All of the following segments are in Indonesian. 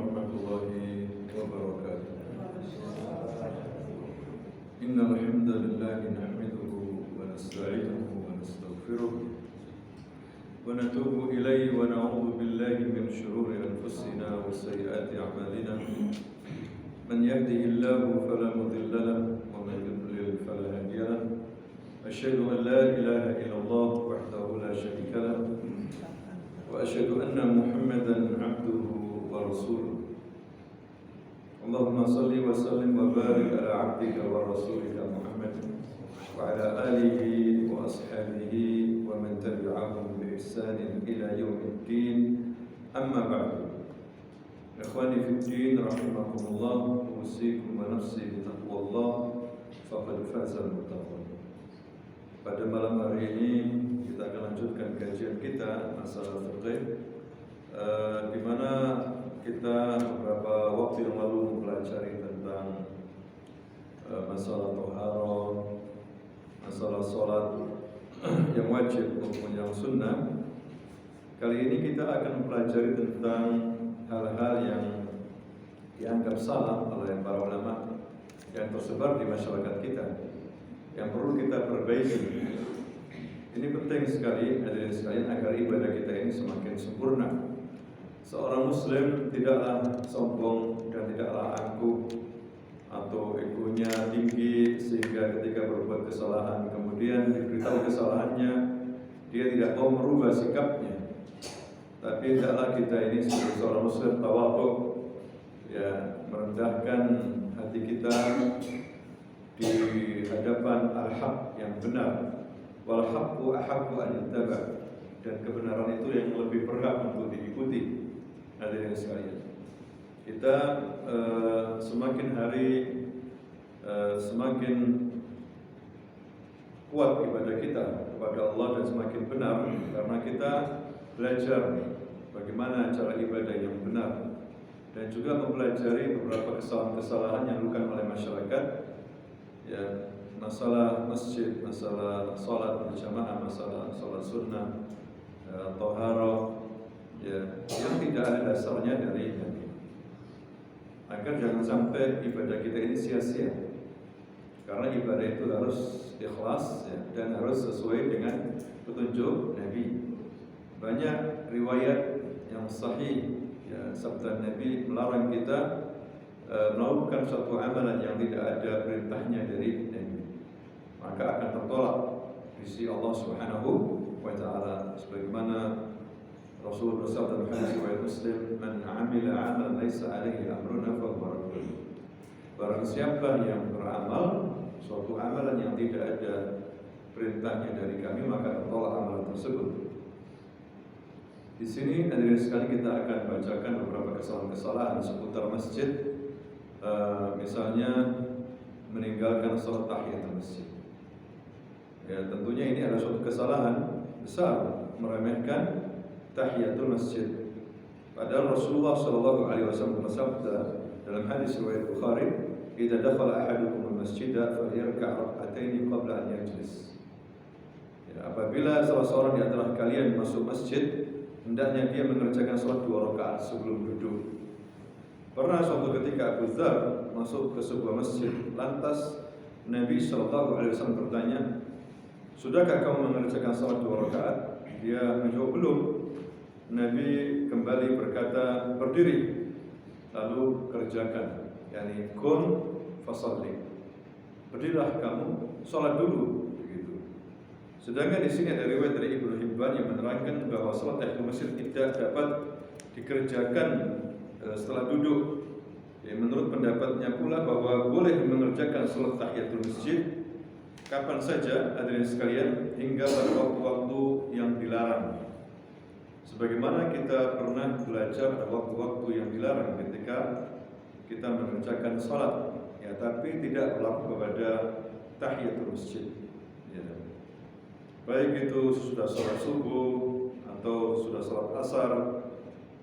warahmatullahi wabarakatuh. Innal hamdalillah nahmaduhu wa nasta'inuhu wa nastaghfiruh wa natubu ilayhi wa na'udzu billahi min shururi anfusina wa sayyiati a'malina. Man yahdihillahu fala mudilla lahu wa man yudlil fala hadiya lahu. Asyhadu an la ilaha illallah wahdahu la syarika lahu wa asyhadu anna Muhammadan 'abduhu wa rasuluh. Allahumma salli wa sallim wa barik ala 'abdika wa rasulika Muhammad wa ala alihi wa ashabihi wa man tabi'ahum bi ihsanin ila yaumiddin. Amma ba'du. Ikhwani fid din rahimakumullah, usikum wa nafsi bi taqwallah faqad faza al-muttaqun. Pada malam hari ini kita akan lanjutkan kajian kita masalah fiqh, di mana kita beberapa waktu yang lalu mempelajari tentang masalah thaharah, masalah sholat yang wajib maupun yang sunnah. Kali ini kita akan mempelajari tentang hal-hal yang dianggap salah oleh para ulama yang tersebar di masyarakat kita, yang perlu kita perbaiki. Ini penting sekali, hadirin sekalian, agar ibadah kita ini semakin sempurna. Seorang muslim tidaklah sombong dan tidaklah angkuh atau egonya tinggi sehingga ketika berbuat kesalahan kemudian diberitahu kesalahannya dia tidak mau merubah sikapnya. Tapi tidaklah kita ini sebagai seorang muslim tawadhu, ya, merendahkan hati kita di hadapan al-haq yang benar. Wal haqqu ahaqqu an yuttaba, dan kebenaran itu yang lebih berhak untuk diikuti. Hadirin sekalian, kita semakin hari semakin kuat ibadah kita kepada Allah dan semakin benar karena kita belajar bagaimana cara ibadah yang benar dan juga mempelajari beberapa kesalahan-kesalahan yang dilakukan oleh masyarakat, ya, masalah masjid, masalah sholat berjamaah, masalah sholat sunnah, thaharah, ya, yang tidak ada dasarnya dari Nabi. Agar jangan sampai ibadah kita ini sia-sia, karena ibadah itu harus ikhlas, ya, dan harus sesuai dengan petunjuk Nabi. Banyak riwayat yang sahih, ya, sabda Nabi melarang kita melakukan suatu amalan yang tidak ada perintahnya dari Nabi, maka akan tertolak di sisi Allah Subhanahu wa taala. Sebagaimana Rasul bersabda dalam hadis riwayat Muslim, "Man 'amila 'amalan laisa 'alaihi amruna fa huwa raddun." Barang siapa yang beramal suatu amalan yang tidak ada perintahnya dari kami, maka tertolak amalan tersebut. Di sini hadirin sekali kita akan bacakan beberapa kesalahan-kesalahan seputar masjid, misalnya meninggalkan sholat tahiyatul masjid. Ya, tentunya ini adalah suatu kesalahan besar, meremehkan tahiyatul masjid. Padahal Rasulullah SAW bersabda dalam hadis riwayat Bukhari, "Idza dakhala ahadukum al-masjida falyarka' rak'ataini qabla an yajlis." Ya, apabila salah seorang di antara kalian masuk masjid, hendaknya dia mengerjakan salat 2 rakaat sebelum duduk. Pernah suatu ketika Abu Dzar masuk ke sebuah masjid, lantas Nabi SAW bertanya, "Sudahkah kamu mengerjakan salat 2 rakaat?" Dia menjawab, "Belum." Nabi kembali berkata, "Berdiri, lalu kerjakan." Yani kun fasalli. Berdirilah kamu, salat dulu, begitu. Sedangkan di sini ada riwayat dari Ibnu Hibban yang menerangkan bahwa salat tahiyatul masjid tidak dapat dikerjakan setelah duduk. Ya, menurut pendapatnya pula bahwa boleh mengerjakan salat tahiyatul masjid kapan saja, hadirin sekalian, hingga pada waktu-waktu yang dilarang. Sebagaimana kita pernah belajar pada waktu-waktu yang dilarang ketika kita mengerjakan salat, ya, tapi tidak berlaku kepada tahiyatul masjid. Ya. Baik itu sudah salat subuh atau sudah salat asar.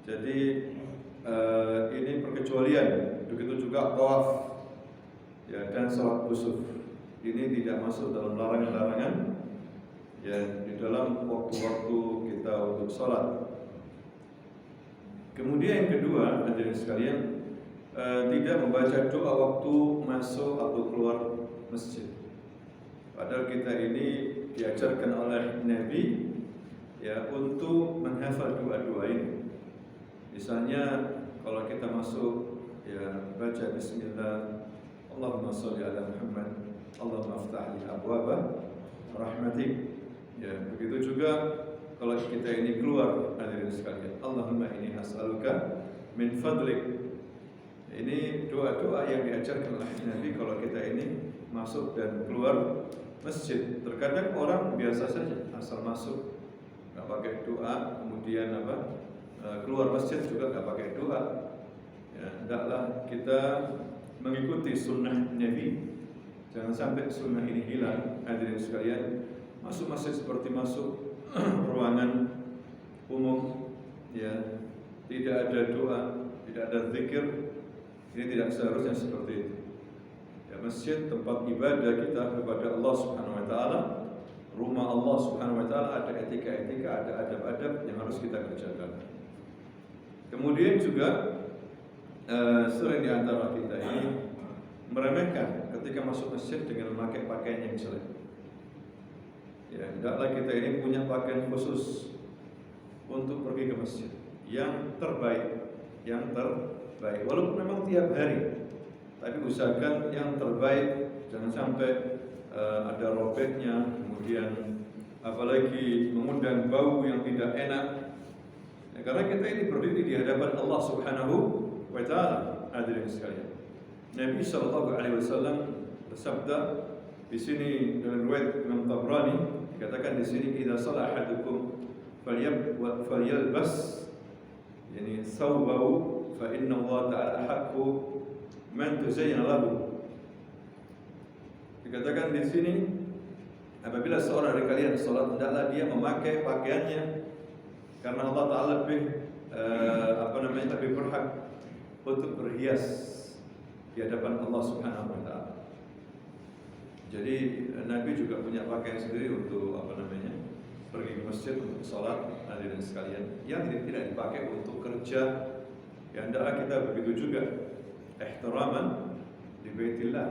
Jadi ini perkecualian. Begitu juga tawaf, ya, dan salat kusuf. Ini tidak masuk dalam larangan-larangan, ya, di dalam waktu-waktu kita untuk salat. Kemudian yang kedua, hadirin sekalian, tidak membaca doa waktu masuk atau keluar masjid. Padahal kita ini diajarkan oleh Nabi ya untuk menghafal doa-doa ini. Misalnya kalau kita masuk ya baca bismillah, Allahumma sholli ala Muhammad, Allahumma aftah li abwaba rahmatik. Ya, begitu juga kalau kita ini keluar, hadirin sekalian, Allahumma inni as'aluka min fadlik. Ini doa-doa yang diajarkan oleh Nabi kalau kita ini masuk dan keluar masjid. Terkadang orang biasa saja asal masuk nggak pakai doa, kemudian keluar masjid juga nggak pakai doa. Ya, hendaklah kita mengikuti sunnah Nabi. Jangan sampai sunnah ini hilang, hadirin sekalian. Masuk masjid seperti masuk ruangan umum, ya, tidak ada doa, tidak ada zikir. Ini tidak seharusnya seperti itu. Ya, masjid tempat ibadah kita kepada Allah Subhanahu wa taala, rumah Allah Subhanahu wa taala, ada etika-etika, ada adab-adab yang harus kita kerjakan. Kemudian juga sering di antara kita ini meremehkan ketika masuk masjid dengan memakai pakaian yang jelek. Ya, hendaklah kita ini punya pakaian khusus untuk pergi ke masjid yang terbaik, walaupun memang tiap hari, tapi usahakan yang terbaik, jangan sampai ada robeknya, kemudian apalagi mengundang bau yang tidak enak. Ya, karena kita ini berdiri di hadapan Allah Subhanahu wa taala, hadirin sekalian. Nabi sallallahu alaihi wasallam bersabda di sini dalam riwayat Imam Tabrani, dikatakan di sini idza shalla ahadukum falyalbas yani thawbahu fa inna Allah ta'ala ahaqqu man tuzayyana lahu. Dikatakan di sini apabila seorang dari kalian salat, hendaklah dia memakai pakaiannya karena Allah Ta'ala lebih berhak untuk berhias di hadapan Allah Subhanahu wa taala. Jadi Nabi juga punya pakaian sendiri untuk pergi ke masjid untuk salat, hadirin sekalian, yang tidak dipakai untuk kerja. Ya, hendaklah kita begitu juga, ihtiraman li baitillah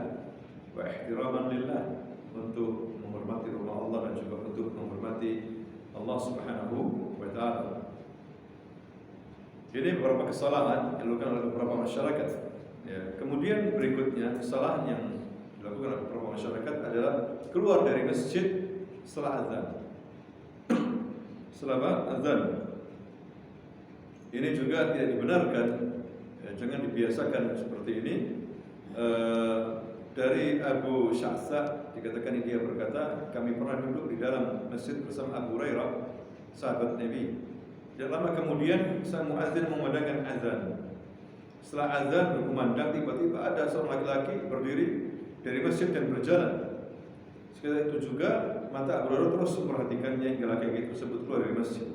wa ihtiraman lillah, untuk menghormati rumah Allah dan juga untuk menghormati Allah Subhanahu wa taala. Ini beberapa kesalahan yang dilakukan oleh beberapa masyarakat. Ya, kemudian berikutnya kesalahan yang dilakukan oleh beberapa masyarakat adalah keluar dari masjid setelah azan. Setelah azan. Ini juga tidak dibenarkan. Ya, jangan dibiasakan seperti ini. Dari Abu Sya'sa dikatakan, dia berkata, kami pernah duduk di dalam masjid bersama Abu Hurairah, sahabat Nabi. Dan lama kemudian sang muadzin memandangkan azan. Setelah azan berkumandang, tiba-tiba ada seorang laki-laki berdiri dari masjid dan berjalan. Sekitar itu juga mata Abu Hurairah terus memperhatikannya hingga laki-laki tersebut keluar dari masjid.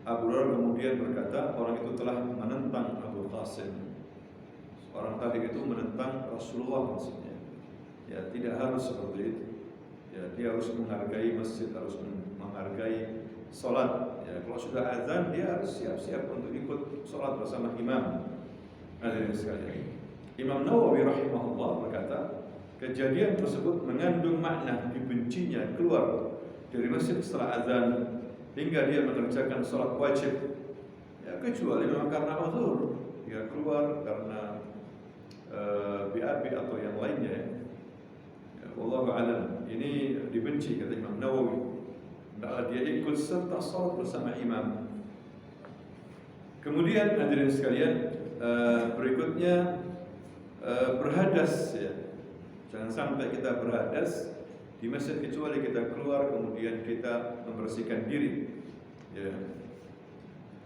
Abu Hurairah kemudian berkata, orang itu telah menentang Abu Qasim. Orang tadi itu menentang Rasulullah maksudnya. Ya, tidak harus seperti itu. Ya, dia harus menghargai masjid, harus menghargai sholat. Ya, kalau sudah azan, dia harus siap-siap untuk ikut sholat bersama imam. Hadirin sekalian, Imam Nawawi rahimahullah berkata, kejadian tersebut mengandung makna dibencinya keluar dari masjid setelah azan hingga dia mengerjakan sholat wajib. Ya, kecuali memang karena uzur, dia keluar karena BAB atau yang lainnya. Ya, wallahu a'lam. Ini dibenci kata Imam Nawawi. Hendaklah dia ikut serta sholat bersama imam. Kemudian hadirin sekalian, berikutnya berhadas, ya. Jangan sampai kita berhadas di masjid kecuali kita keluar kemudian kita membersihkan diri. Ya.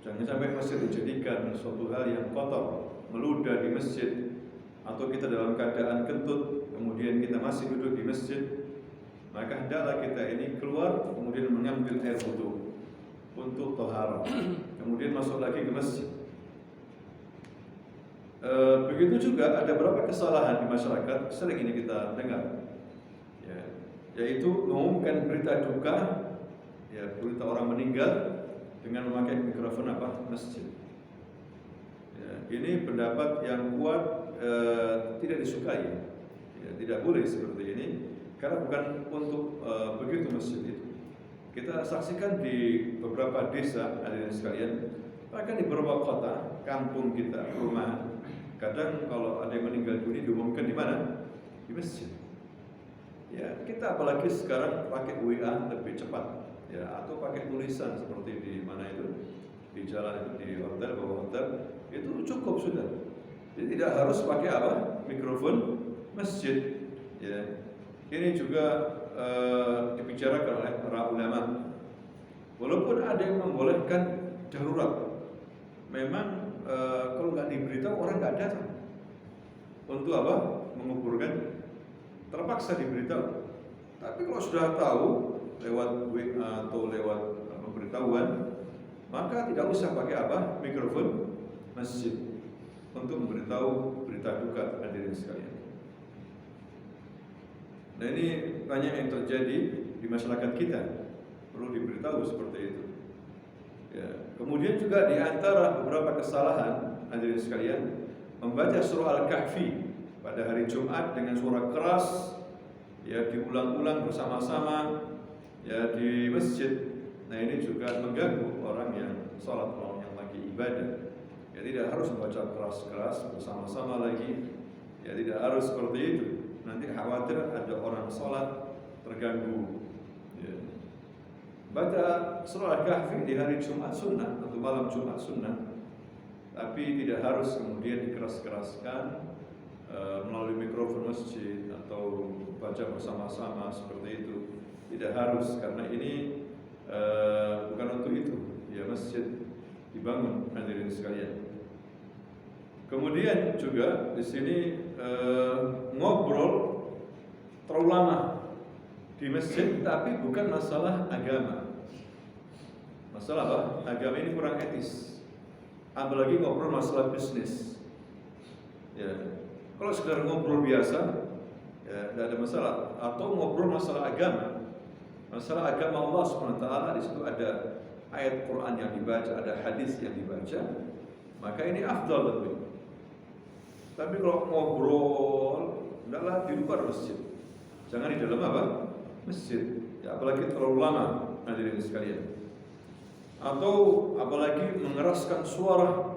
Jangan sampai masjid dijadikan suatu hal yang kotor, meludah di masjid, atau kita dalam keadaan kentut kemudian kita masih duduk di masjid. Maka hendaklah kita ini keluar kemudian mengambil air wudu untuk taharah, kemudian masuk lagi ke masjid. Begitu juga ada beberapa kesalahan di masyarakat sering ini kita dengar, ya, yaitu mengumumkan berita duka, ya, berita orang meninggal dengan memakai mikrofon masjid. Ya, ini pendapat yang kuat, tidak disukai. Ya, tidak boleh seperti ini karena bukan untuk begitu masjid itu. Kita saksikan di beberapa desa, hadirin sekalian, bahkan di beberapa kota, kampung kita, rumah. Kadang kalau ada yang meninggal dunia diumumkan di mana? Di masjid. Ya, kita apalagi sekarang pakai WA lebih cepat, ya, atau pakai tulisan seperti di mana itu, di jalan itu, di hotel, bawah hotel, itu cukup sudah. Jadi tidak harus pakai apa? Mikrofon masjid. Ya. Ini juga dibicarakan oleh para ulama. Walaupun ada yang membolehkan darurat, memang kalau nggak diberitahu orang nggak datang. Untuk apa? Menguburkan, terpaksa diberitahu. Tapi kalau sudah tahu lewat WA atau lewat pemberitahuan, maka tidak usah pakai apa? Mikrofon masjid untuk memberitahu berita duka, hadirin sekalian. Nah, ini banyak yang terjadi di masyarakat kita, perlu diberitahu seperti itu. Ya. Kemudian juga di antara beberapa kesalahan, hadirin sekalian, membaca surah Al-Kahfi pada hari Jumat dengan suara keras, ya, diulang-ulang bersama-sama, ya, di masjid. Nah, ini juga mengganggu orang yang sholat, orang yang lagi ibadah. Ya, tidak harus membaca keras-keras bersama-sama lagi. Ya, tidak harus seperti itu. Nanti khawatir ada orang sholat terganggu. Ya. Baca surah Al-Kahfi di hari Jumat sunnah atau malam Jumat sunnah, tapi tidak harus kemudian dikeras-keraskan melalui mikrofon masjid atau baca bersama-sama seperti itu. Tidak harus, karena ini bukan untuk itu. Ya, masjid dibangun, hadirin sekalian. Kemudian juga di sini ngobrol terlalu lama di masjid, tapi bukan masalah agama. Masalah apa? Agama ini kurang etis. Apalagi ngobrol masalah bisnis. Ya. Kalau sekedar ngobrol biasa, ya, tidak ada masalah. Atau ngobrol masalah agama. Masalah agama Allah SWT, di situ ada ayat Quran yang dibaca, ada hadis yang dibaca, maka ini afdal tentu. Tapi kalau ngobrol, hendaklah di luar masjid, jangan di dalam apa? Masjid. Ya, apalagi terlalu lama, hadirin sekalian. Atau apalagi mengeraskan suara,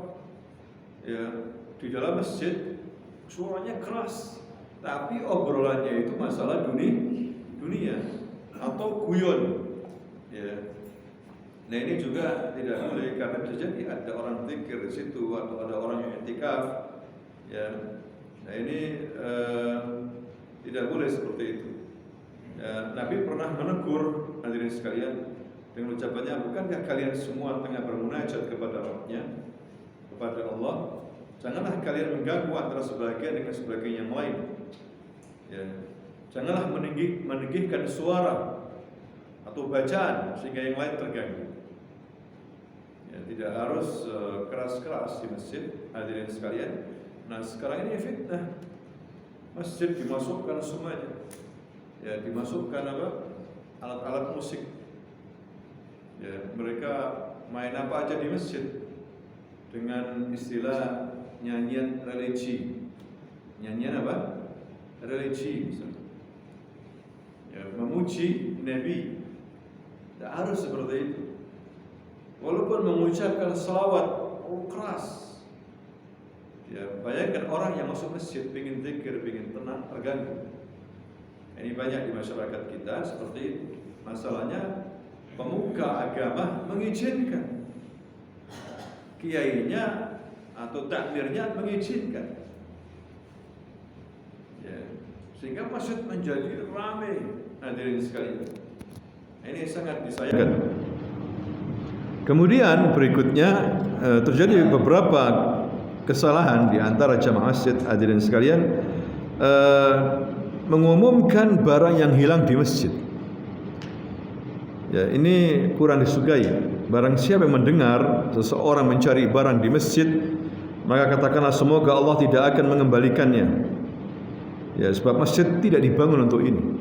ya, di dalam masjid, suaranya keras, tapi obrolannya itu masalah dunia atau guyon. Ya. Nah, ini juga tidak boleh, karena bisa jadi ada orang zikir di situ atau ada orang yang i'tikaf. Ya. Nah, ini tidak boleh seperti itu. Ya, Nabi pernah menegur, hadirin sekalian, dengan ucapannya, bukankah kalian semua tengah bermunajat kepada Rabb-nya, kepada Allah? Janganlah kalian mengganggu antara sebagian dengan sebagian yang lain. Ya. Janganlah meninggikan suara atau bacaan sehingga yang lain terganggu. Ya, tidak harus keras-keras di masjid, hadirin sekalian. Nah, sekarang ini fitnah. Masjid dimasukkan semuanya. Ya, dimasukkan apa? Alat-alat musik. Ya, mereka main apa aja di masjid dengan istilah nyanyian religi. Nyanyian apa? Religi misalnya. Ya, memuji Nabi. Tidak harus seperti itu. Walaupun mengucapkan salawat keras. Ya, bayangkan orang yang masuk masjid ingin zikir, ingin tenang, terganggu. Ini banyak di masyarakat kita seperti itu. Masalahnya pemuka agama mengizinkan, kiainya atau takmirnya mengizinkan, ya, sehingga masjid menjadi ramai, hadirin sekalian. Ini sangat disayangkan. Kemudian berikutnya terjadi beberapa kesalahan di antara jamaah masjid, hadirin sekalian, mengumumkan barang yang hilang di masjid. Ya, ini kurang disukai. Barang siapa yang mendengar seseorang mencari barang di masjid, maka katakanlah semoga Allah tidak akan mengembalikannya. Ya, sebab masjid tidak dibangun untuk ini.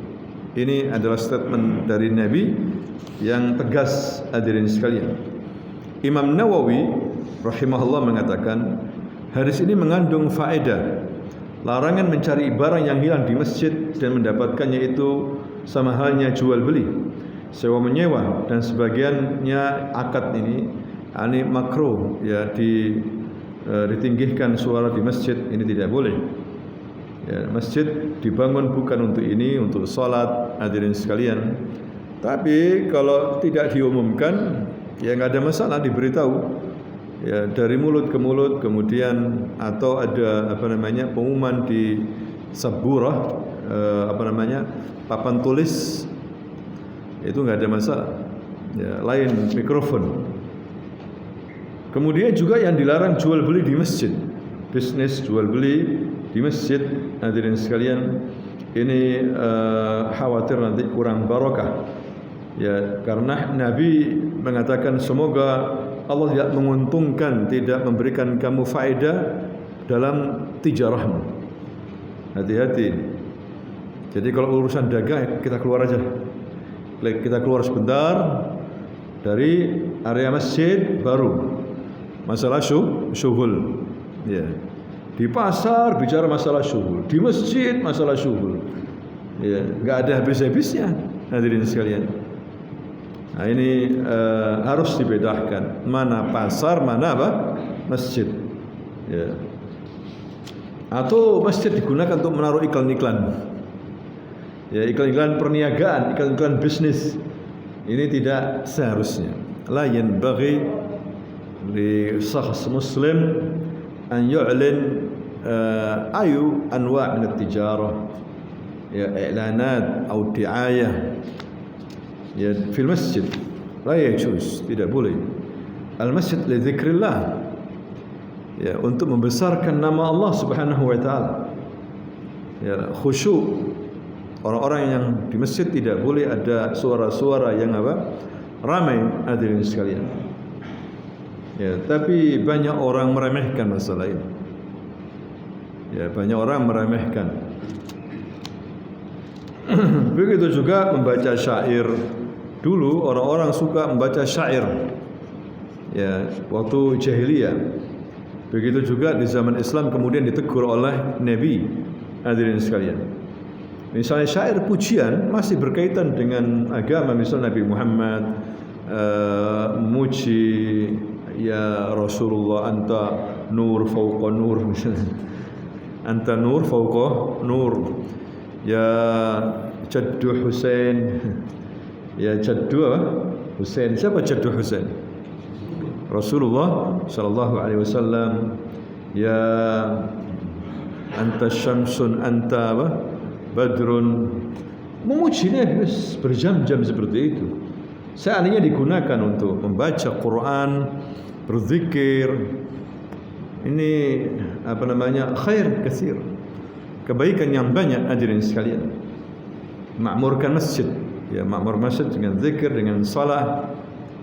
Ini adalah statement dari Nabi yang tegas, hadirin sekalian. Imam Nawawi rahimahullah mengatakan, Hadis ini mengandung faedah larangan mencari barang yang hilang di masjid dan mendapatkannya itu sama halnya jual beli, sewa menyewa, dan sebagiannya akad ini makruh ya, ditinggikan suara di masjid ini tidak boleh. Ya, masjid dibangun bukan untuk ini, untuk salat hadirin sekalian. Tapi kalau tidak diumumkan ya nggak ada masalah, diberitahu ya dari mulut ke mulut, kemudian atau ada pengumuman di saburah, papan tulis, itu nggak ada masalah ya, lain mikrofon. Kemudian juga yang dilarang jual beli di masjid, bisnis jual beli di masjid hadirin sekalian, ini khawatir nanti kurang barokah ya, karena Nabi mengatakan semoga Allah tidak menguntungkan, tidak memberikan kamu faedah dalam tijarahmu. Hati-hati. Jadi kalau urusan dagang kita keluar aja. Kita keluar sebentar dari area masjid, baru masalah syughul. Ya. Di pasar bicara masalah syughul, di masjid masalah syughul. Ya, enggak ada habis-habisnya hadirin sekalian. Nah, ini harus dibedakan mana pasar, mana masjid. Ya. Atau masjid digunakan untuk menaruh iklan-iklan. Ya, iklan-iklan perniagaan, iklan-iklan bisnis. Ini tidak seharusnya. La yanbaghi li syakhs muslim an yu'lin ayu anwa' min at-tijarah. Ya, i'lanat atau di'ayah ya fil masjid la yajuz, tidak boleh. Al masjid li dzikrillah, ya untuk membesarkan nama Allah Subhanahu wa taala. Ya, khusyuk. Orang-orang yang di masjid tidak boleh ada suara-suara yang ramai hadirin sekalian. Ya, tapi banyak orang meremehkan masalah ini. Ya, banyak orang meremehkan. Begitu juga membaca syair. Dulu orang-orang suka membaca syair ya, waktu jahiliyah. Begitu juga di zaman Islam kemudian ditegur oleh Nabi hadirin sekalian. Misalnya syair pujian masih berkaitan dengan agama, misalnya Nabi Muhammad muji ya Rasulullah, anta nur fauqa nur misalnya. Anta nur fauqa nur. Ya Jaddu Husain. Ya Jaddu Husain. Siapa Jaddu Husain? Rasulullah sallallahu alaihi wasallam. Ya anta syamsun, anta badrun. Memujinya berjam-jam seperti itu. Seandainya digunakan untuk membaca Quran, berzikir, ini khair katsir, kebaikan yang banyak hadirin sekalian. Makmurkan masjid, ya makmur masjid dengan zikir, dengan salat,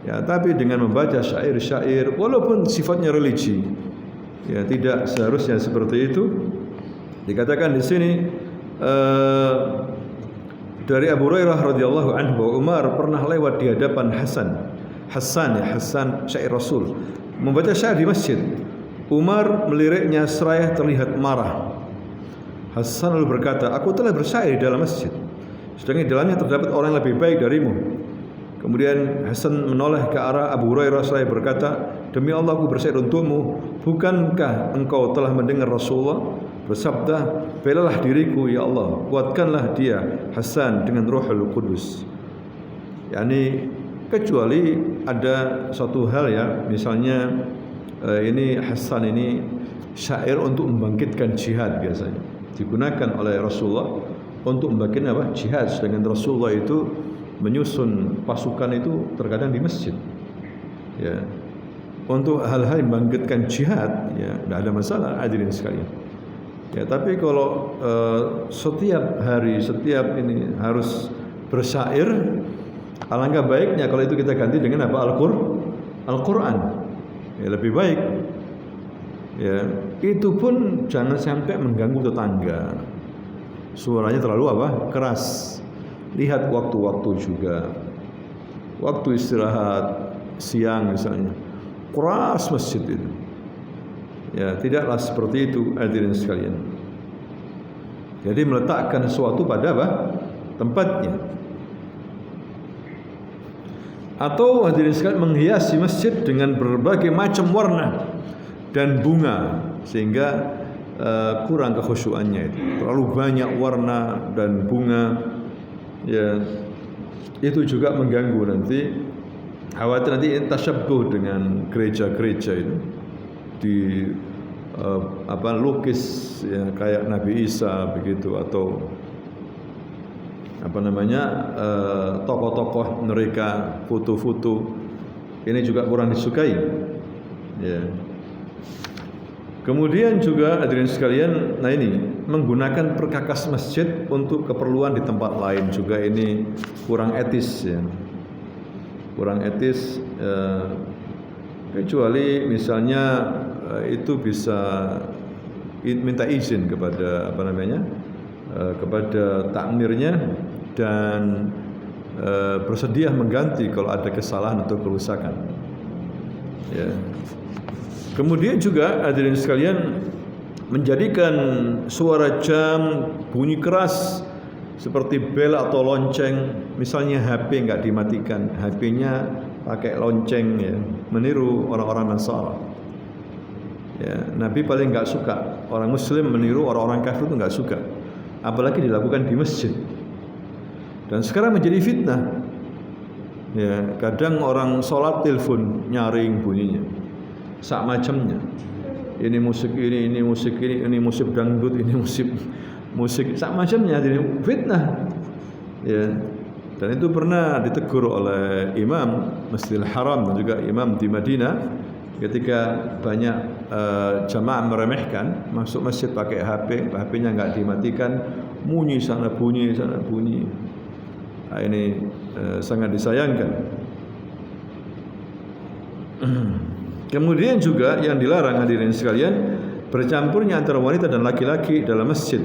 ya tapi dengan membaca syair-syair walaupun sifatnya religi, ya tidak seharusnya seperti itu. Dikatakan di sini dari Abu Hurairah radhiyallahu anhu, Umar pernah lewat di hadapan Hasan syair Rasul, membaca syair di masjid. Umar meliriknya seraya terlihat marah. Hasan lalu berkata, aku telah bersyair di dalam masjid, sedangkan di dalamnya terdapat orang yang lebih baik darimu. Kemudian Hasan menoleh ke arah Abu Hurairah seraya berkata, demi Allah aku bersyair untukmu, bukankah engkau telah mendengar Rasulullah bersabda, belalah diriku ya Allah, kuatkanlah dia Hasan dengan Ruhul Qudus. Yani kecuali ada suatu hal ya, misalnya ini Hasan ini syair untuk membangkitkan jihad, biasanya digunakan oleh Rasulullah untuk membangkitkan jihad, sedangkan Rasulullah itu menyusun pasukan itu terkadang di masjid. Ya, untuk hal-hal yang membangkitkan jihad ya tidak ada masalah hadirin sekalian. Ya, tapi kalau setiap hari, setiap ini harus bersyair, alangkah baiknya kalau itu kita ganti dengan Al-Quran. Ya, lebih baik. Ya, itu pun jangan sampai mengganggu tetangga. Suaranya terlalu keras. Lihat waktu-waktu juga. Waktu istirahat siang misalnya, keras masjid itu. Ya, tidaklah seperti itu hadirin sekalian. Jadi meletakkan sesuatu pada apa? Tempatnya. Atau hadirin sekalian menghiasi masjid dengan berbagai macam warna dan bunga sehingga kurang kekhusyuannya itu. Terlalu banyak warna dan bunga, ya itu juga mengganggu nanti. Khawatir nanti tasyabbuh dengan gereja-gereja itu di lukis ya kayak Nabi Isa begitu, atau tokoh-tokoh mereka, foto-foto ini juga kurang disukai ya. Kemudian juga hadirin sekalian, nah ini menggunakan perkakas masjid untuk keperluan di tempat lain juga ini kurang etis ya. Kurang etis kecuali misalnya itu bisa minta izin kepada kepada takmirnya dan bersedia mengganti kalau ada kesalahan atau kerusakan. Ya. Kemudian juga hadirin sekalian menjadikan suara jam bunyi keras seperti bel atau lonceng, misalnya HP enggak dimatikan, HP-nya pakai lonceng ya, meniru orang-orang Nasara. Ya, Nabi paling enggak suka orang Muslim meniru orang-orang kafir, itu enggak suka. Apalagi dilakukan di masjid. Dan sekarang menjadi fitnah. Ya, kadang orang sholat telepon nyaring bunyinya. Sak macamnya. Ini musik ini musik ini musik dangdut, ini musik sak macamnya, jadi fitnah. Ya. Dan itu pernah ditegur oleh imam Masjidil Haram dan juga imam di Madinah ketika banyak jamaah meremehkan masuk masjid pakai HP-nya enggak dimatikan, bunyi sana bunyi sana bunyi. Nah, ini sangat disayangkan. Kemudian juga yang dilarang hadirin sekalian, bercampurnya antara wanita dan laki-laki dalam masjid.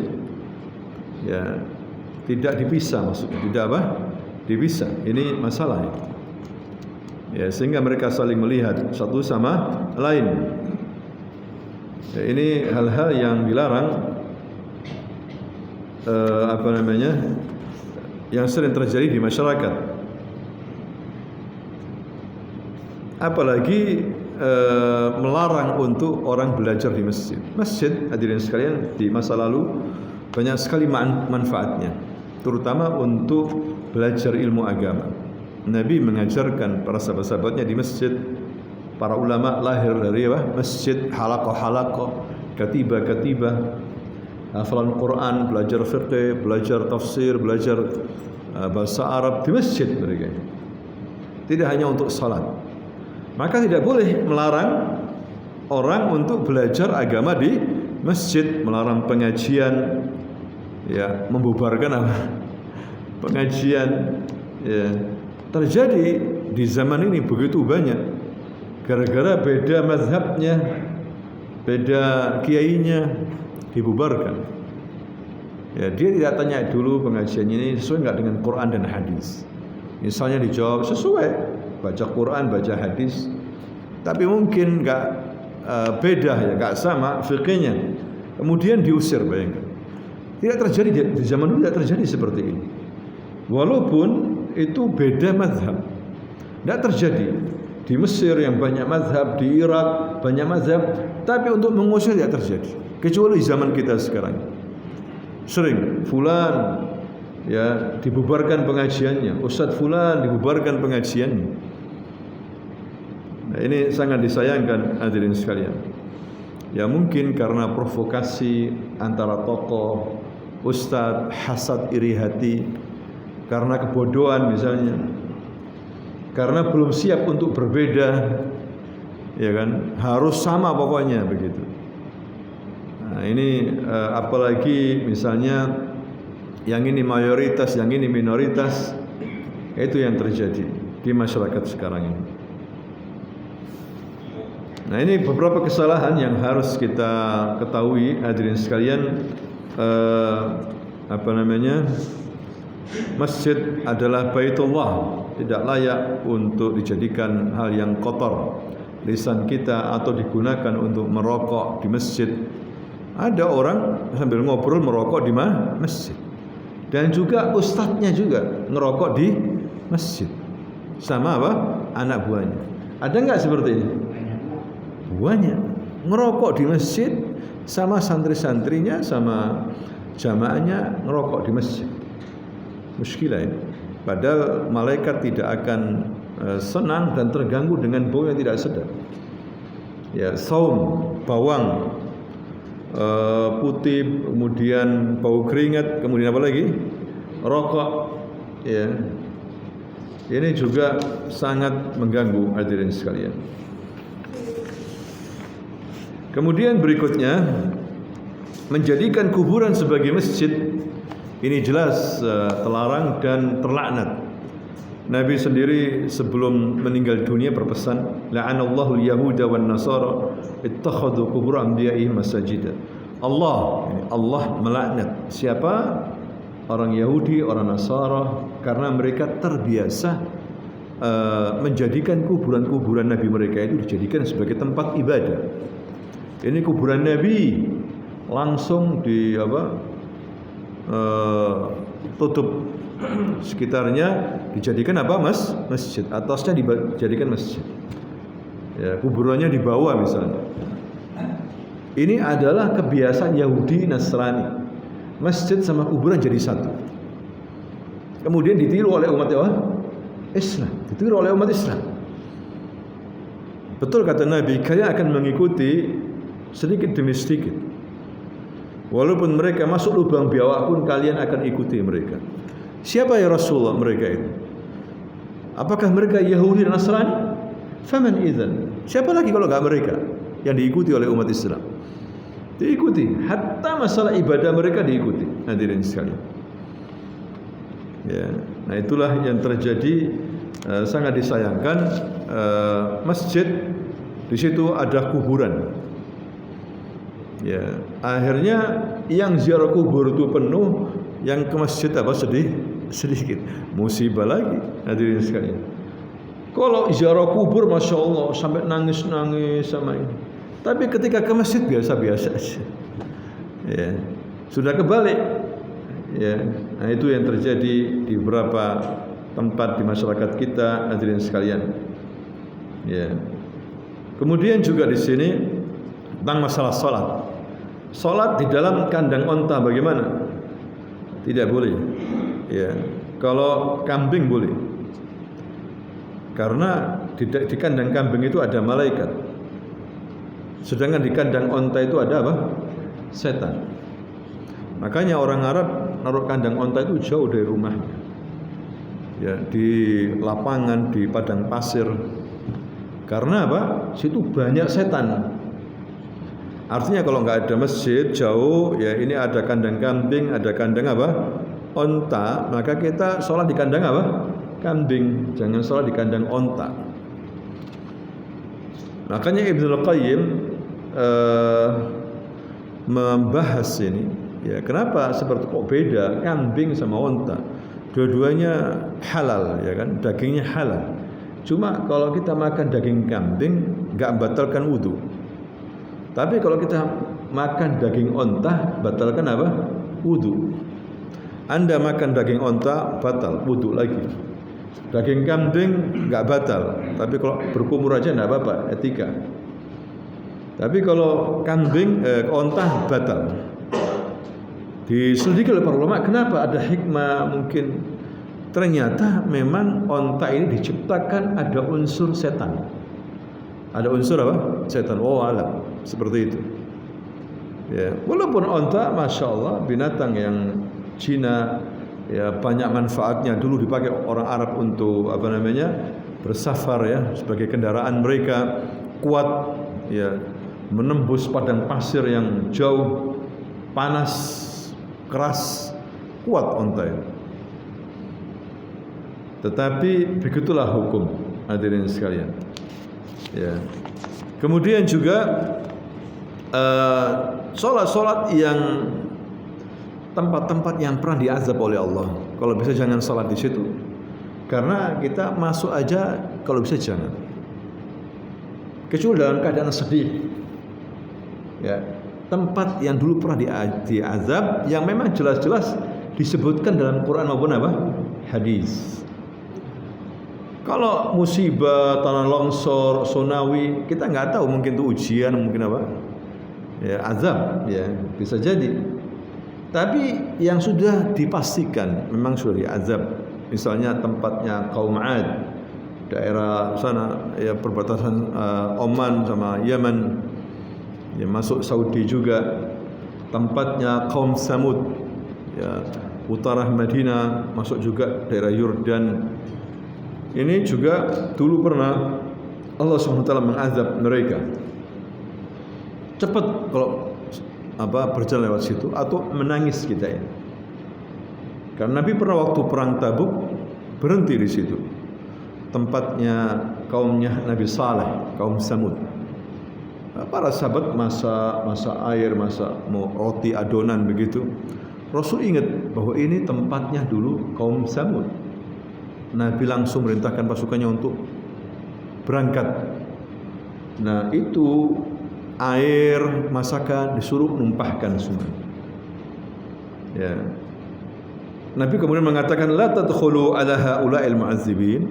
Ya, tidak dipisah maksudnya, tidak apa? Dipisah. Ini masalah. Ya, sehingga mereka saling melihat satu sama lain. Ya, ini hal-hal yang dilarang yang sering terjadi di masyarakat. Apalagi melarang untuk orang belajar di masjid. Masjid hadirin sekalian di masa lalu banyak sekali manfaatnya, terutama untuk belajar ilmu agama. Nabi mengajarkan para sahabat-sahabatnya di masjid. Para ulama lahir dari masjid, halaqah-halaqah, katibah-katibah, hafalan Quran, belajar fiqh, belajar tafsir, belajar bahasa Arab di masjid mereka. Tidak hanya untuk salat. Maka tidak boleh melarang orang untuk belajar agama di masjid, melarang pengajian, ya, membubarkan apa? Pengajian, ya. Terjadi di zaman ini begitu banyak, gara-gara beda mazhabnya, beda kiainya, dibubarkan. Ya, dia tidak tanya dulu pengajian ini sesuai enggak dengan Quran dan hadis. Misalnya dijawab sesuai, baca Quran, baca hadis, tapi mungkin enggak beda ya, enggak sama fikihnya. Kemudian diusir, bayangkan. Tidak terjadi di zaman dulu, tidak terjadi seperti ini. Walaupun itu beda mazhab, tidak terjadi. Di Mesir yang banyak mazhab, di Irak banyak mazhab, tapi untuk mengusir tidak terjadi. Kecuali zaman kita sekarang, sering fulan ya dibubarkan pengajiannya, Ustadz fulan dibubarkan pengajiannya. Nah, ini sangat disayangkan hadirin sekalian. Ya mungkin karena provokasi antara tokoh, ustadz, hasad iri hati, karena kebodohan misalnya, karena belum siap untuk berbeda, ya kan, harus sama pokoknya begitu. Nah, ini apalagi misalnya yang ini mayoritas, yang ini minoritas, itu yang terjadi di masyarakat sekarang ini. Nah, ini beberapa kesalahan yang harus kita ketahui hadirin sekalian. Masjid adalah Baitullah, tidak layak untuk dijadikan hal yang kotor. lisan kita atau digunakan untuk merokok di masjid. Ada orang sambil ngobrol merokok di masjid. Dan juga ustadznya juga ngerokok di masjid. Sama apa? Anak buahnya. Ada nggak seperti ini? Banyak. Ngerokok di masjid sama santri-santrinya sama jamaahnya ngerokok di masjid. Muskilah ini. Padahal malaikat tidak akan senang dan terganggu dengan bau yang tidak sedap. Ya, saum, bawang putih, kemudian bau keringat, kemudian apa lagi? Rokok. Ya. Ini juga sangat mengganggu hadirin sekalian. Kemudian berikutnya, menjadikan kuburan sebagai masjid ini jelas terlarang dan terlaknat. Nabi sendiri sebelum meninggal dunia berpesan, la'anallahu al-yahuda wan nasara ittakhadhu qubur anbiya'ihim masajida. Allah melaknat siapa? Orang Yahudi, orang Nasara, karena mereka terbiasa menjadikan kuburan-kuburan Nabi mereka itu dijadikan sebagai tempat ibadah. Ini kuburan Nabi langsung di tutup sekitarnya dijadikan apa masjid, atasnya dijadikan masjid. Ya, kuburannya di bawah misalnya. Ini adalah kebiasaan Yahudi Nasrani. Masjid sama kuburan jadi satu. Kemudian ditiru oleh umat Islam, ditiru oleh umat Islam. Betul kata Nabi, kalian akan mengikuti sedikit demi sedikit. Walaupun mereka masuk lubang biawak pun kalian akan ikuti mereka. Siapa ya Rasulullah mereka itu? Apakah mereka Yahudi dan Nasrani? Faman idzan. Siapa lagi kalau enggak mereka yang diikuti oleh umat Islam? Diikuti, hatta masalah ibadah mereka diikuti. Hadirin sekalian. Ya, nah itulah yang terjadi. Sangat disayangkan masjid di situ ada kuburan. Ya, akhirnya yang ziarah kubur itu penuh, yang ke masjid sedikit. Musibah lagi, hadirin sekalian. Kalau ziarah kubur, masya Allah, sampai nangis-nangis sama ini. Tapi ketika ke masjid biasa-biasa aja. Ya, sudah kebalik. Ya, nah itu yang terjadi di beberapa tempat di masyarakat kita, hadirin sekalian. Ya. Kemudian juga di sini tentang masalah salat. Salat di dalam kandang onta bagaimana? Tidak boleh. Ya. Kalau kambing boleh. Karena di kandang kambing itu ada malaikat. Sedangkan di kandang onta itu ada apa? Setan. Makanya orang Arab naruh kandang onta itu jauh dari rumahnya. Ya, di lapangan, di padang pasir. Karena apa? Situ banyak setan. Artinya kalau nggak ada masjid jauh, ya ini ada kandang kambing, ada kandang apa? Onta, maka kita sholat di kandang apa? Kambing, jangan sholat di kandang onta. Makanya Ibnul Qayyim membahas ini, ya kenapa seperti kok beda kambing sama onta? Dua-duanya halal, ya kan? Dagingnya halal. Cuma kalau kita makan daging kambing nggak membatalkan wudu. Tapi kalau kita makan daging onta batalkan apa? Wudu. Anda makan daging onta batal, wudu lagi. Daging kambing nggak batal, tapi kalau berkumur aja nggak apa-apa, etika. Tapi kalau kambing, onta batal. Diselidiki oleh para ulama, kenapa? Ada hikmah mungkin. Ternyata memang onta ini diciptakan ada unsur setan. Ada unsur apa? Setan. Oh alam, seperti itu. Ya, walaupun onta, masya Allah, binatang yang Cina, ya banyak manfaatnya. Dulu dipakai orang Arab untuk bersafar, ya, sebagai kendaraan mereka. Kuat, ya, menembus padang pasir yang jauh, panas, keras, kuat onta itu. Tetapi begitulah hukum, hadirin sekalian. Ya. Kemudian juga sholat-sholat yang tempat-tempat yang pernah diazab oleh Allah. Kalau bisa jangan sholat di situ. Karena kita masuk aja kalau bisa jangan. kecuali dalam keadaan sedih. Ya, tempat yang dulu pernah diazab yang memang jelas-jelas disebutkan dalam Quran maupun apa? Hadis. Kalau musibah, tanah longsor, tsunami, kita nggak tahu, mungkin itu ujian, mungkin apa? Ya, azab, ya bisa jadi. Tapi yang sudah dipastikan memang sudah diazab. Misalnya tempatnya kaum Ad, daerah sana, ya perbatasan Oman sama Yaman, ya masuk Saudi juga. Tempatnya kaum Samud, ya utara Madinah, masuk juga daerah Yordan. Ini juga dulu pernah Allah SWT mengazab mereka. Cepat kalau berjalan lewat situ atau menangis kita ya. Karena Nabi pernah waktu perang Tabuk berhenti di situ. Tempatnya kaumnya Nabi Saleh, kaum Samud. Para sahabat masak air, mau roti adonan begitu. Rasul ingat bahwa ini tempatnya dulu kaum Samud. Nabi langsung merintahkan pasukannya untuk berangkat. Nah, itu air masakan disuruh numpahkan semua. Ya. Nabi kemudian mengatakan la tadkhulu ala haula'il mu'azzabin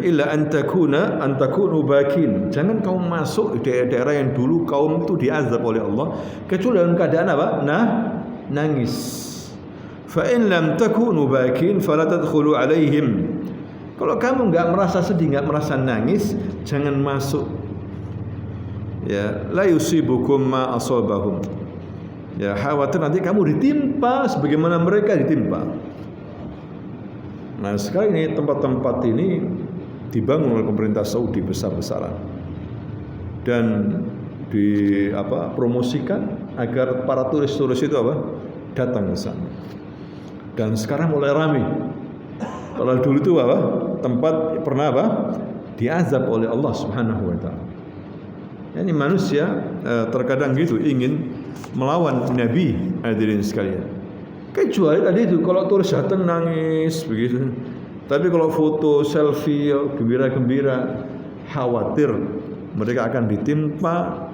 illa an takunu bakin. Jangan kamu masuk di daerah yang dulu kaum itu diazab oleh Allah kecuali dalam keadaan apa? Nangis. Fa in lam takunu bakin fala tadkhulu alaihim. Kalau kamu enggak merasa sedih, enggak merasa nangis, jangan masuk. Ya, la yusibukum ma asabahum. Ya, khawatir nanti kamu ditimpa sebagaimana mereka ditimpa. Nah, sekarang ini tempat-tempat ini dibangun oleh pemerintah Saudi besar-besaran dan promosikan agar para turis-turis itu datang ke sana. Dan sekarang mulai ramai. Kalau dulu itu tempat pernah diazab oleh Allah Subhanahu wa taala. Ini manusia terkadang gitu ingin melawan Nabi, hadirin sekalian. Kecuali tadi itu kalau turis datang nangis begitu. Tapi kalau foto, selfie, gembira-gembira, khawatir mereka akan ditimpa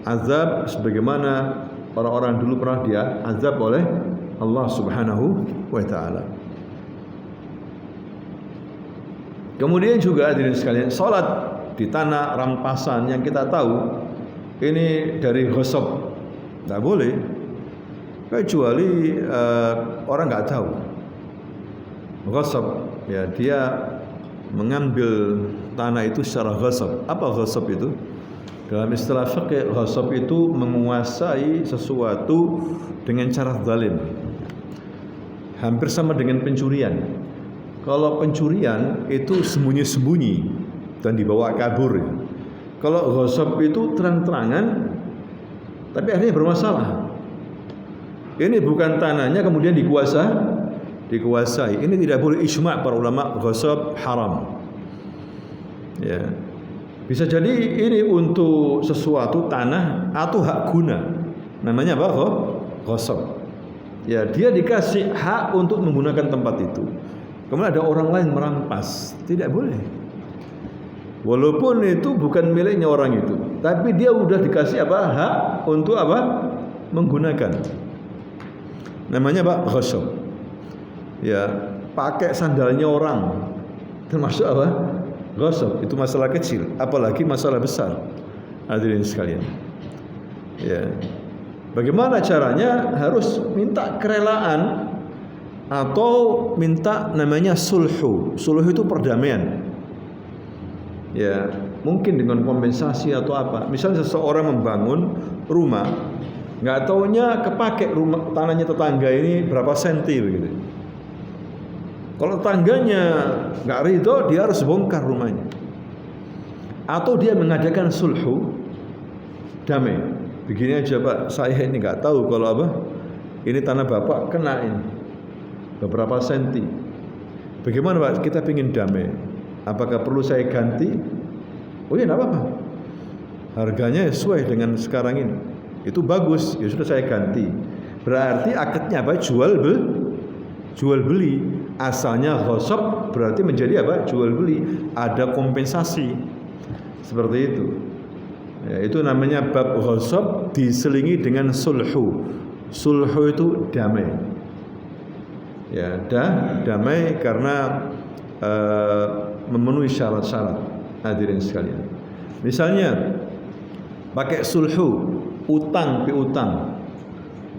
azab sebagaimana orang-orang dulu pernah diazab oleh Allah Subhanahu wa taala. Kemudian juga hadirin sekalian, salat di tanah rampasan yang kita tahu ini dari ghasab. Enggak boleh. Kecuali orang enggak tahu. Ghasab, ya dia mengambil tanah itu secara ghasab. Apa ghasab itu? Dalam istilah fikih, ghasab itu menguasai sesuatu dengan cara zalim. Hampir sama dengan pencurian. Kalau pencurian itu sembunyi-sembunyi dan dibawa kabur. Kalau ghasab itu terang-terangan tapi akhirnya bermasalah. Ini bukan tanahnya kemudian dikuasai. Ini tidak boleh, ijma' para ulama, ghasab haram. Ya. Bisa jadi ini untuk sesuatu tanah atau hak guna. Namanya apa? Ghasab. Ya, dia dikasih hak untuk menggunakan tempat itu. Kemudian ada orang lain merampas, tidak boleh. Walaupun itu bukan miliknya orang itu, tapi dia udah dikasih hak untuk menggunakan. Namanya ghasab. Ya, pakai sandalnya orang, termasuk ghasab. Itu masalah kecil, apalagi masalah besar. Hadirin sekalian. Ya. Bagaimana caranya? Harus minta kerelaan atau minta namanya sulhu. Sulhu itu perdamaian. Ya, mungkin dengan kompensasi atau apa. Misalnya seseorang membangun rumah, nggak taunya kepake rumah tanahnya tetangga ini berapa senti begitu. Kalau tetangganya nggak ridho, dia harus bongkar rumahnya. Atau dia mengadakan sulhu, damai. Begini aja Pak, saya ini nggak tahu kalau ini tanah Bapak kena ini beberapa senti. Bagaimana Pak? Kita ingin damai. Apakah perlu saya ganti? Oh iya, nggak apa-apa. Harganya sesuai dengan sekarang ini. Itu bagus. Ya sudah, saya ganti. Berarti akadnya jual beli. Asalnya ghasab berarti menjadi jual beli. Ada kompensasi. Seperti itu. Ya, itu namanya bab ghasab diselingi dengan sulhu. Sulhu itu damai. Ya, damai karena memenuhi syarat-syarat. Hadirin sekalian. Misalnya pakai sulhu, utang piutang.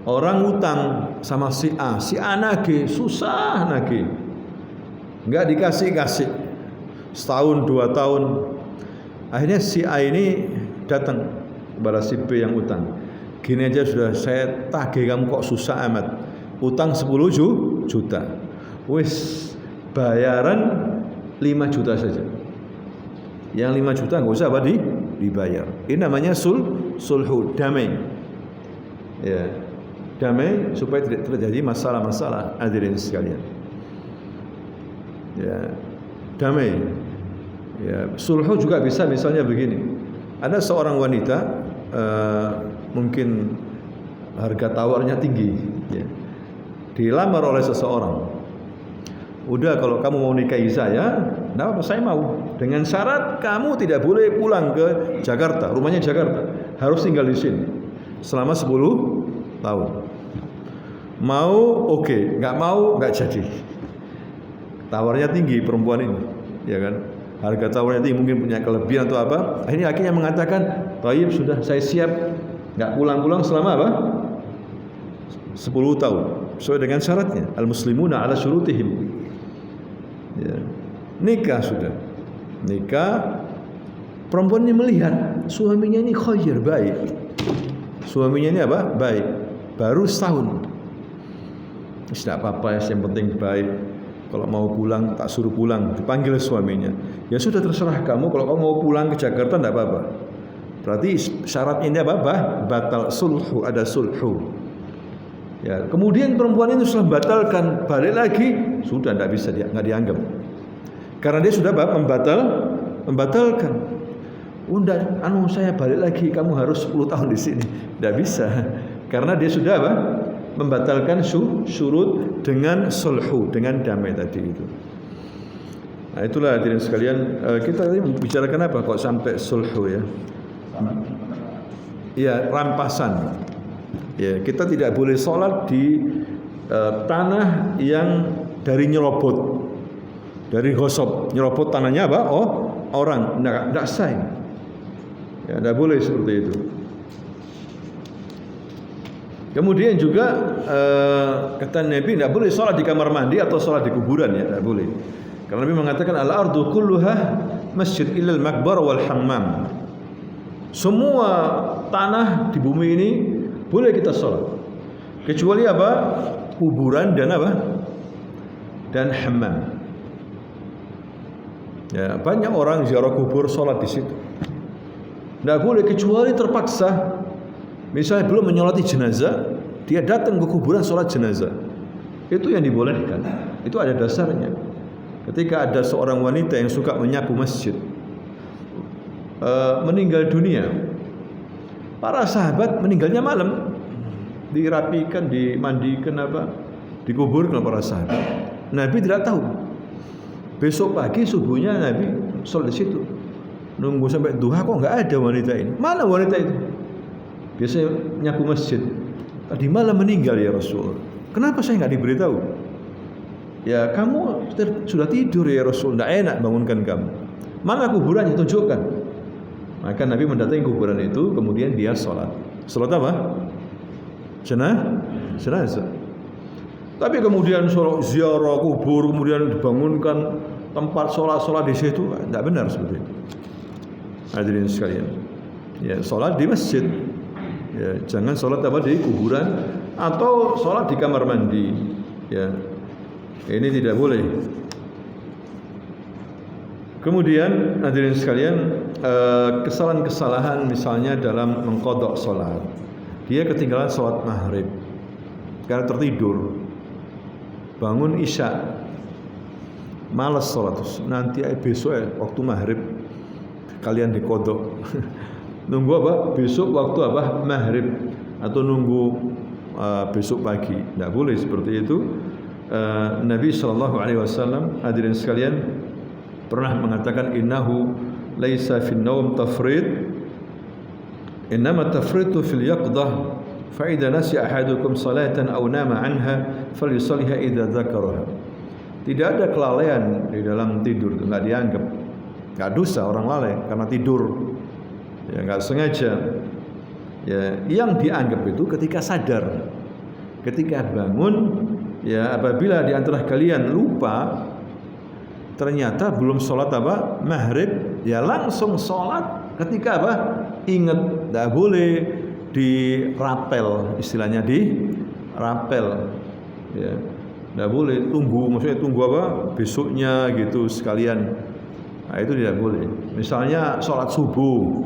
Orang utang sama si A nagih, susah nagih. Enggak dikasih-kasih. Setahun, 2 tahun. Akhirnya si A ini datang kepada si B yang utang. Gini aja sudah saya tagih kamu kok susah amat. Utang 10 juta. Wis bayaran 5 juta saja. Yang 5 juta enggak usah apa dibayar. Ini namanya sulhu, damai. Ya. Damai supaya tidak terjadi masalah-masalah, hadirin sekalian. Ya, damai. Ya, sulhu juga bisa misalnya begini. Ada seorang wanita mungkin harga tawarnya tinggi, ya. Dilamar oleh seseorang. Udah kalau kamu mau nikahi saya, enggak apa saya mau. Dengan syarat kamu tidak boleh pulang ke Jakarta, rumahnya Jakarta. Harus tinggal di sini selama 10 tahun. Mau oke, nggak mau nggak jadi. Tawarnya tinggi perempuan ini, ya kan? Harga tawarnya tinggi, mungkin punya kelebihan atau apa. Akhirnya akhirnya mengatakan, "Thayyib, sudah saya siap nggak pulang-pulang selama apa? 10 tahun." Sesuai dengan syaratnya. Al-muslimuna ala syurutihim. Ya. Nikah sudah. Nikah, perempuan ini melihat suaminya ini khair, baik. Suaminya ini apa? Baik. Baru setahun. Tidak apa-apa, yang penting baik. Kalau mau pulang tak suruh pulang, dipanggil suaminya. Ya sudah terserah kamu, kalau kamu mau pulang ke Jakarta tidak apa-apa. Berarti syaratnya ini apa? Batal sulhu, ada sulhu. Ya, kemudian perempuan itu setelah batalkan balik lagi, sudah tidak bisa nggak dianggap. Karena dia sudah membatalkan. Unda, saya balik lagi, kamu harus 10 tahun di sini. Tidak bisa. Karena dia sudah apa? Membatalkan syurut dengan sulhu, dengan damai tadi itu. Nah, itulah hadirin sekalian, kita tadi membicarakan apa kok sampai sulhu ya? Ya, rampasan. Ya, kita tidak boleh sholat di tanah yang dari nyerobot, dari ghasab. Nyerobot tanahnya apa? Oh, orang, tidak sah. Ya, tidak boleh seperti itu. Kemudian juga kata Nabi tidak boleh sholat di kamar mandi atau sholat di kuburan, ya tidak boleh. Karena Nabi mengatakan al-ardu kulluha masjid illal maqbar wal hammam. Semua tanah di bumi ini boleh kita sholat, kecuali apa? Kuburan dan apa? Dan hammam. Ya, banyak orang ziarah kubur sholat di situ. Tidak boleh kecuali terpaksa. Misalnya belum menyolati jenazah, dia datang ke kuburan sholat jenazah. Itu yang dibolehkan. Itu ada dasarnya. Ketika ada seorang wanita yang suka menyapu masjid, meninggal dunia, para sahabat meninggalnya malam, dirapikan, dimandikan dikuburkan para sahabat. Nabi tidak tahu. Besok pagi subuhnya Nabi sholat di situ. Nunggu sampai duha kok nggak ada wanita ini. Mana wanita itu? Biasanya nyapu masjid. Tadi malam meninggal ya Rasul. Kenapa saya nggak diberitahu? Ya kamu sudah tidur ya Rasul. Tidak enak bangunkan kamu. Mana kuburannya? Tunjukkan. Maka Nabi mendatangi kuburan itu, kemudian dia sholat. Sholat apa? Jenazah. Tapi kemudian sholat ziarah kubur, kemudian dibangunkan tempat sholat di situ, tidak benar seperti itu. Hadirin sekalian, ya sholat di masjid. Ya, jangan sholat di kuburan atau sholat di kamar mandi. Ya, ini tidak boleh. Kemudian hadirin sekalian, kesalahan-kesalahan misalnya dalam mengqadha sholat. Dia ketinggalan sholat maghrib karena tertidur, bangun isya, malas sholat. Nanti besok waktu maghrib kalian diqadha. Nunggu apa? Besok waktu apa? Maghrib atau nunggu besok pagi. Tidak boleh seperti itu. Nabi SAW hadirin sekalian pernah mengatakan innahu laisa fi an-nawm tafrid, innama tafritu fil yaqdah, fa idza nasiya ahadukum salatan aw nama anha falyusalliha idza dzakaraha. Tidak ada kelalaian di dalam tidur, enggak dianggap. Enggak dosa orang lalai karena tidur. Ya enggak sengaja. Ya, yang dianggap itu ketika sadar. Ketika bangun, ya apabila di antara kalian lupa ternyata belum sholat apa? Maghrib, ya langsung sholat ketika apa? Ingat, tidak boleh dirapel, istilahnya dirapel, ya, tidak boleh tunggu, maksudnya tunggu apa? Besoknya gitu sekalian, nah itu tidak boleh. Misalnya sholat subuh,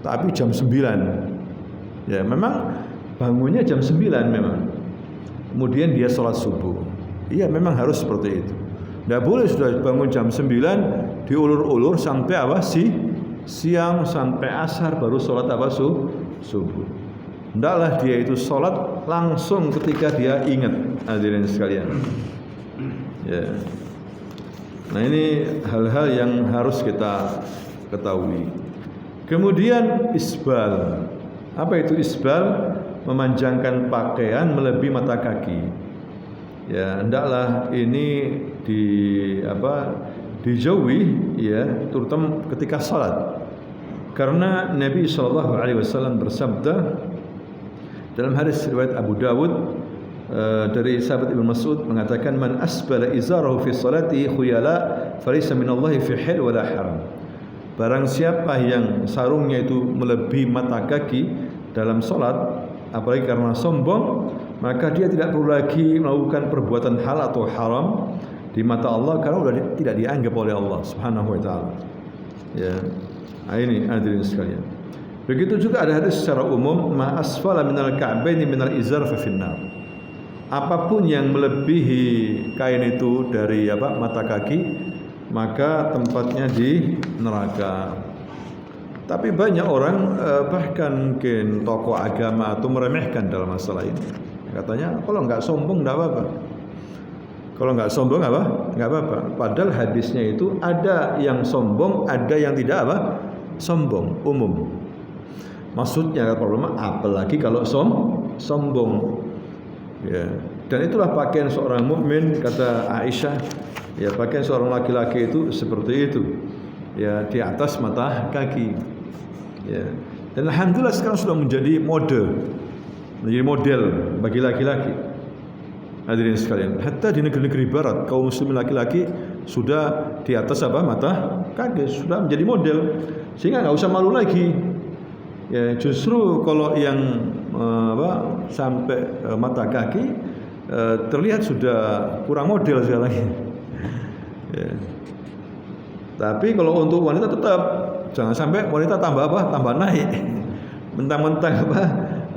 tapi jam 9, ya memang bangunnya jam 9 memang, kemudian dia sholat subuh, iya memang harus seperti itu. Tidak boleh sudah bangun jam 9 diulur-ulur sampai apa siang sampai asar baru sholat apa subuh. Hendaklah dia itu sholat langsung ketika dia ingat, hadirin sekalian. Ya. Nah ini hal-hal yang harus kita ketahui. Kemudian isbal. Apa itu isbal? Memanjangkan pakaian melebihi mata kaki. Ya, hendaklah ini dijauhi, ya, terutama ketika salat. Karena Nabi SAW bersabda dalam hadis riwayat Abu Dawud dari sahabat Ibnu Mas'ud mengatakan, man asbala izarahu fi salati khuyala falaysa minallahi fi hil wala haram. Barang siapa yang sarungnya itu melebihi mata kaki dalam salat, apalagi karena sombong, maka dia tidak perlu lagi melakukan perbuatan hal atau haram di mata Allah karena sudah tidak dianggap oleh Allah Subhanahu wa taala. Ya. Nah, ini hadirin sekalian. Begitu juga ada hadis secara umum, ma asfala minal ka'baini minal izar fa finnar. Apapun yang melebihi kain itu dari mata kaki, maka tempatnya di neraka. Tapi banyak orang bahkan mungkin tokoh agama atau meremehkan dalam masalah ini. Katanya kalau enggak sombong enggak apa-apa. Kalau enggak sombong enggak apa-apa. Padahal hadisnya itu ada yang sombong, ada yang tidak sombong, umum. Maksudnya kalau apalagi kalau sombong. Ya. Dan itulah pakaian seorang mukmin, kata Aisyah, ya pakaian seorang laki-laki itu seperti itu. Ya, di atas mata kaki. Ya. Dan alhamdulillah sekarang sudah menjadi model bagi laki-laki. Hadirin sekalian, hatta di negeri-negeri barat kaum muslimin laki-laki sudah di atas mata kaki, sudah menjadi model, sehingga nggak usah malu lagi. Ya, justru kalau yang sampai mata kaki terlihat sudah kurang model sekarang. Ya. Tapi kalau untuk wanita tetap jangan sampai wanita tambah naik, mentang-mentang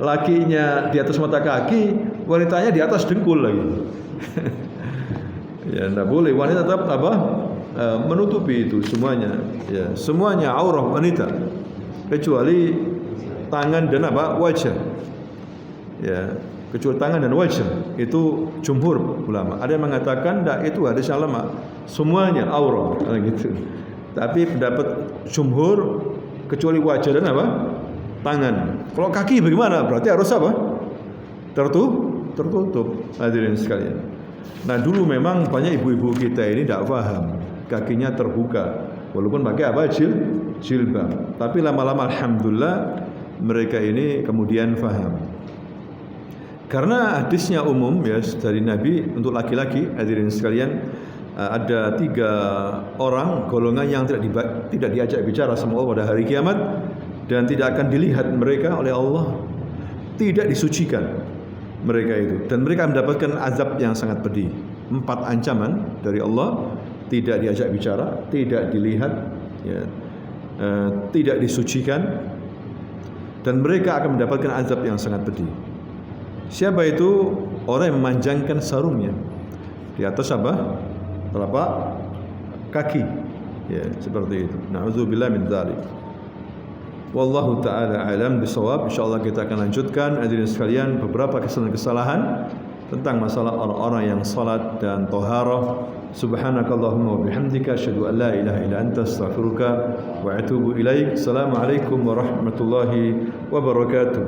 lakinya di atas mata kaki, wanitanya di atas dengkul lagi. Ya, tidak boleh. Wanita tetap menutupi itu semuanya. Ya, semuanya aurah wanita kecuali tangan dan wajah. Ya, kecuali tangan dan wajah. Itu jumhur ulama. Ada yang mengatakan tidak, itu hadis yang lemah. Semuanya aurah gitu. Tapi pendapat jumhur kecuali wajah dan tangan. Kalau kaki bagaimana? Berarti harus tertutup. Hadirin sekalian. Nah, dulu memang banyak ibu-ibu kita ini tidak paham, kakinya terbuka walaupun pakai jilbab. Tapi lama-lama alhamdulillah mereka ini kemudian paham. Karena hadisnya umum ya dari Nabi untuk laki-laki, hadirin sekalian, ada 3 orang golongan yang tidak diajak bicara sama Allah pada hari kiamat dan tidak akan dilihat mereka oleh Allah, tidak disucikan mereka itu, dan mereka mendapatkan azab yang sangat pedih. 4 ancaman dari Allah: tidak diajak bicara, tidak dilihat, ya, tidak disucikan, dan mereka akan mendapatkan azab yang sangat pedih. Siapa itu? Orang yang memanjangkan sarungnya di atas telapak kaki, ya, seperti itu. Na'udzubillah min dzalik. Wallahu ta'ala alam bisawab. InsyaAllah kita akan lanjutkan, hadirin sekalian, beberapa kesalahan-kesalahan tentang masalah orang-orang yang salat dan taharah. Subhanakallahumma wa bihamdika asyhadu an la ilaha illa anta astaghfiruka wa atubu ilaik. Assalamualaikum warahmatullahi wabarakatuh.